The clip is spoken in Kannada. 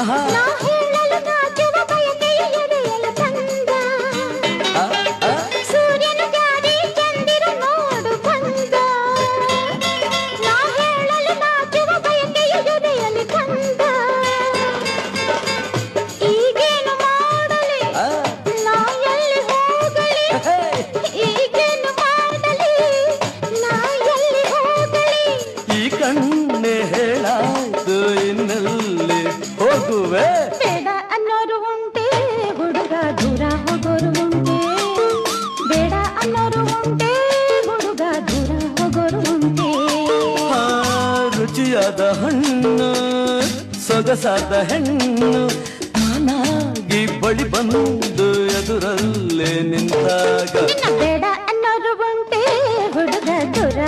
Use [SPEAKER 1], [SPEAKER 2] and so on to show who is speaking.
[SPEAKER 1] ನಾ ಹೇಳಲು ನಾಚುವ ಬಯಕೆಯ ಎದೆಯಲು ತಂದ ಸೂರ್ಯನ ಜಾರಿ ಚಂದಿರು ನೋಡು ಬಂದ ನಾ ಹೇಳಲು ನಾಚುವ ಬಯಕೆಯ ಎದೆಯಲು ತಂದ ಈಗೇನು ಮಾಡಲಿ ನಾ ಎಲ್ಲಿ ಹೋಗಲಿ ಈಗೇನು ಮಾಡಲಿ ನಾ ಎಲ್ಲಿ ಹೋಗಲಿ
[SPEAKER 2] ಈ ಕಣ್ಣೆ ಹೇಳಾಯ್ತು ಇನ್ನೆಲ್ಲಿ ಹೋಗುವೆ
[SPEAKER 1] ಬೇಡ ಅನ್ನೋರು ಉಂಟೆ ಹುಡುಗ ದೂರ ಹೋಗೋರು ಉಂಟೆ ಬೇಡ ಅನ್ನೋರು ಉಂಟೆ ಹುಡುಗ ದೂರ ಹೋಗೋರು ಉಂಟೆ
[SPEAKER 2] ಆ ರುಚಿಯಾದ ಹಣ್ಣು ಸೊಗಸಾದ ಹೆಣ್ಣು ನಾನಾಗಿ ಬಳಿ ಬಂದು ಎದುರಲ್ಲೇ ನಿಂತಾಗ
[SPEAKER 1] ನಿನ್ನ ಬೇಡ ಅನ್ನೋರು ಉಂಟೆ ಹುಡುಗ ದೂರ